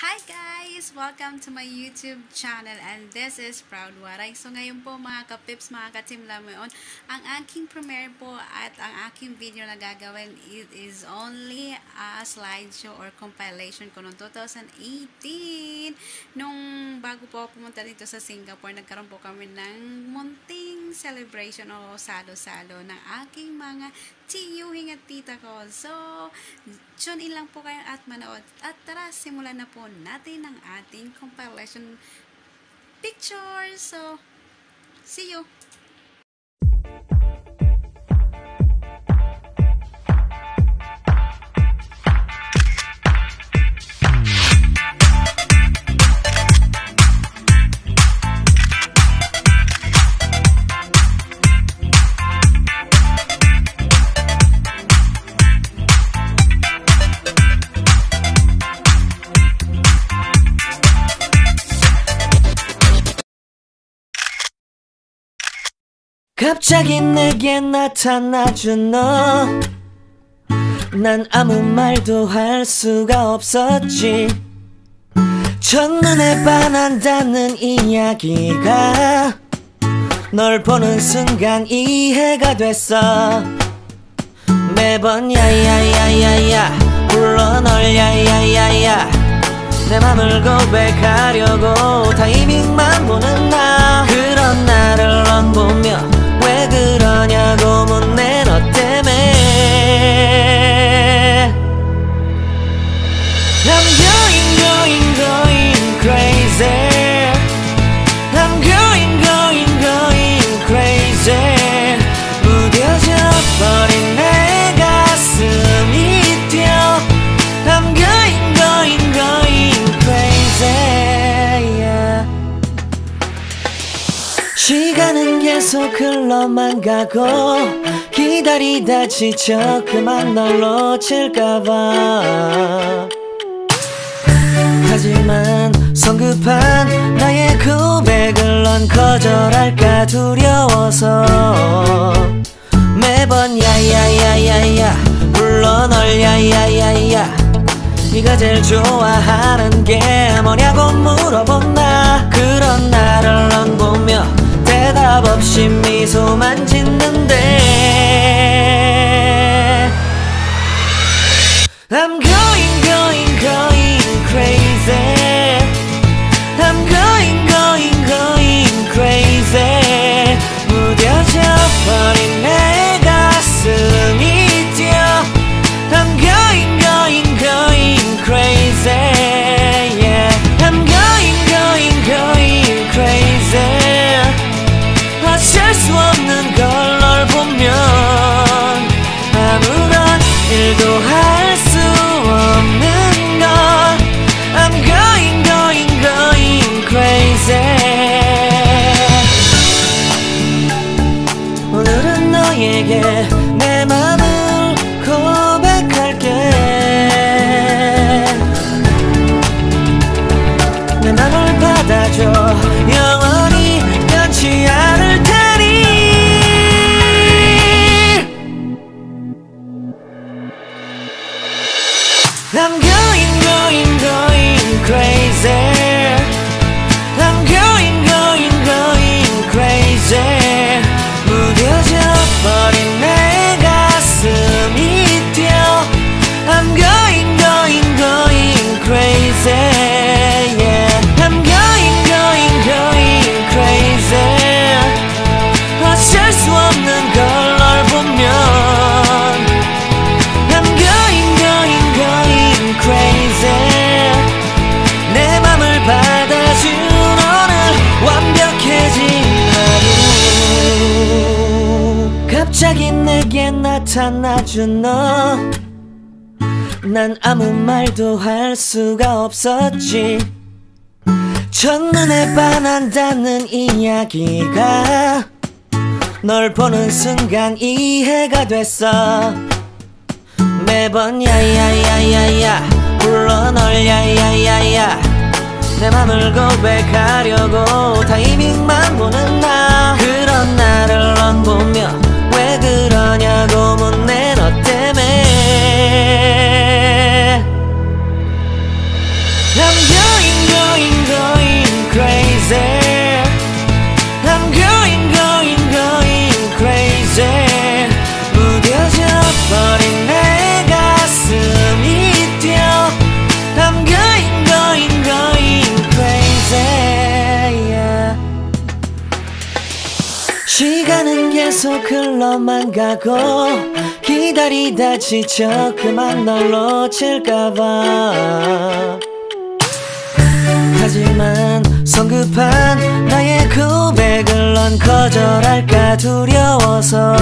Hi guys! Welcome to my YouTube channel and this is Proud Waray. So ngayon po mga kapips, mga katimlameon, ang aking premiere po at ang aking video na gagawin, it is only a slideshow or compilation ko noong 2018. Nung bago po ako pumunta dito sa Singapore, nagkaroon po kami ng munting celebration o salo-salo ng aking mga tiyuhing at tita ko. So, tune in lang po kayo at manood. At tara, simulan na po natin ang ating compilation picture. So, see you! 갑자기 내게 나타나준 너, 난 아무 말도 할 수가 없었지. 첫눈에 반한다는 이야기가 널 보는 순간 이해가 됐어. 매번 야야야야야 불러 널 야야야야, 내 맘을 고백하려고 타이밍만 보는 나. 그런 나를 넌 보며 왜 그러냐고 묻네. 너 때문에 I'm going crazy. I'm going crazy. 무뎌져 버린 내 가슴이 뛰어. I'm going crazy, yeah. 시간은 계속 흘러만 가고 기다리다 지쳐 그만 널 놓칠까봐. 하지만 성급한 나의 고백을 넌 거절할까 두려워서 매번 야야야야야 불러 널 야야야야. 네가 제일 좋아하는 게 뭐냐고 물어본 나. 그런 나를 넌 보며 대답 없이 미소만 짓는데 I'm going crazy. I'm going crazy. 무뎌져 버린 내 가슴이 뛰어. I'm going crazy, yeah. I'm going crazy. 어쩔 수 없는 걸 널 보면 아무런 일도 할 수 없는 걸. I'm going crazy. 오늘은 너에게 내 맘을 고백할게. 내 맘을 받아줘. 영원히 변치 않을 테니. I'm going crazy. I'm going crazy. 무뎌져 버린 내 가슴이 뛰어. I'm going crazy, yeah. I'm going crazy. 어쩔 수 없는 걸 널 보면 I'm going crazy. 내 맘을 받아준 오늘 완벽해진 하루. 갑자기 내게 나타나준 너, 난 아무 말도 할 수가 없었지. 첫눈에 반한다는 이야기가 널 보는 순간 이해가 됐어. 매번 야야야야야 불러 널 야야야야, 내 맘을 고백하려고 타이밍만 보는 나. 그런 나를 넌 보며 왜 그러냐고 묻네. 너 때문에 I'm going crazy. I'm going crazy. 무뎌져 버린 내 가슴이 뛰어. I'm going crazy. Yeah. 시간은 계속 흘러만 가고 기다리다 지쳐 그만 널 놓칠까봐. 하지만 성급한 나의 고백을 넌 거절할까 두려워서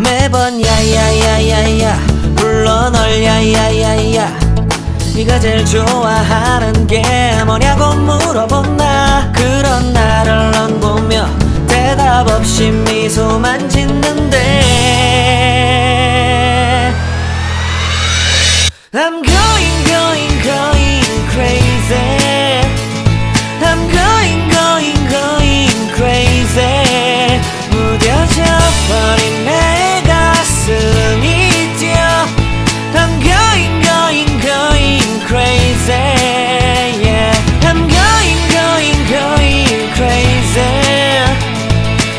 매번 야야야야야 불러 널 야야야야 네가 제일 좋아하는 게 뭐냐고 물어본 나. 그런 나를 넌 보며 대답 없이 미소만 짓는데 I'm going crazy. I'm going crazy. 무뎌져 버린 내 가슴이 뛰어. I'm going crazy. Yeah. I'm going crazy.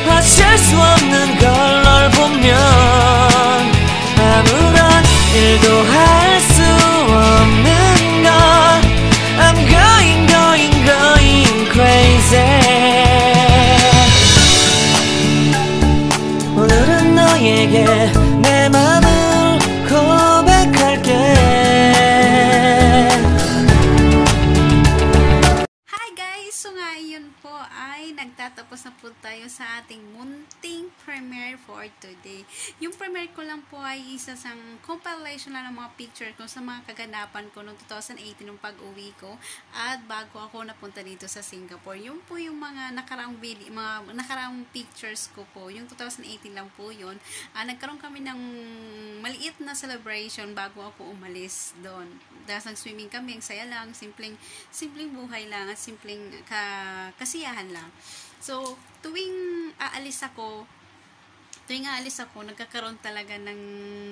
어쩔 수 없는 걸 널 보면 아무런 일도 할 수 없는 걸. I'm going crazy. 오늘은 너에게 내 맘을 고백할게. Hi guys! So ngayon po ay nagtatapos na po tayo sa ating munting premiere for today. Yung premiere ko lang po ay isa sang compilation lang ng mga picture ko sa mga kaganapan ko noong 2018 nung pag-uwi ko at bago ako napunta dito sa Singapore. Yung po yung mga nakaraang video, mga nakaraang pictures ko po. Yung 2018 lang po yun. Nagkaroon kami ng maliit na celebration bago ako umalis doon. Dahil nag-swimming kami, ang saya lang, simpleng buhay lang at simpleng kasiyahan lang. So, tuwing aalis ako, nagkakaroon talaga ng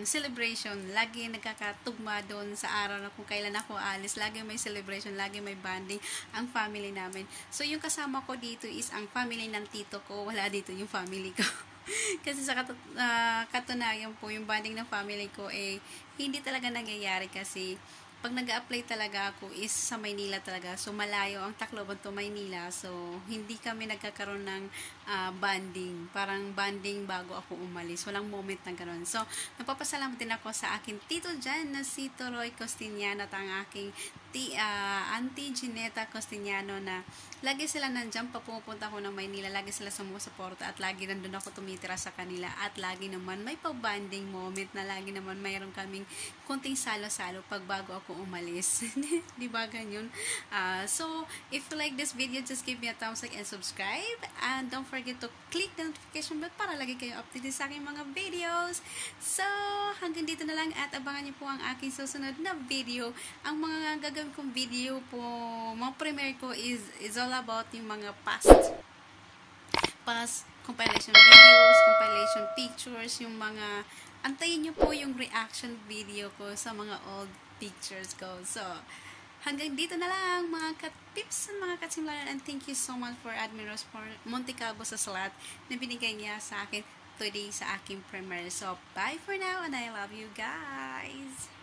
celebration. Lagi nagkakatugma doon sa araw na kung kailan ako aalis. Lagi may celebration, lagi may bonding ang family namin. So, yung kasama ko dito is ang family ng tito ko. Wala dito yung family ko. Kasi sa katunayan po, yung bonding ng family ko hindi talaga nangyayari kasi pag nag-a-apply talaga ako is sa Maynila talaga. So, malayo ang Tacloban to Maynila. So, hindi kami nagkakaroon ng bonding. Parang bonding bago ako umalis. Walang moment na gano'n. So, napapasalamat din ako sa aking tito dyan na si Toroy Costiniano at ang aking Auntie Gineta Costiniano na lagi sila nandyan pa pupunta ako ng Maynila. Lagi sila sumusuporta at lagi nandun ako tumitira sa kanila. At lagi naman may pa-bonding moment na lagi naman mayroon kaming kunting salo-salo pag bago ako umalis. Di ba ganyan? So, if you like this video, just give me a thumbs up and subscribe. And don't forget to click the notification bell para lagi kayo updated sa aking mga videos. So, hanggang dito na lang at abangan niyo po ang aking susunod na video. Ang mga gagawin kong video po, mga premiere ko is all about yung mga past compilation videos, compilation pictures, yung mga antayin niyo po yung reaction video ko sa mga old pictures ko. So, hanggang dito na lang mga ka-tips at mga kasimlanan, and thank you so much for Admiros for Montecalvo sa salat na binigay niya sa akin today sa aking premiere. So, bye for now and I love you guys!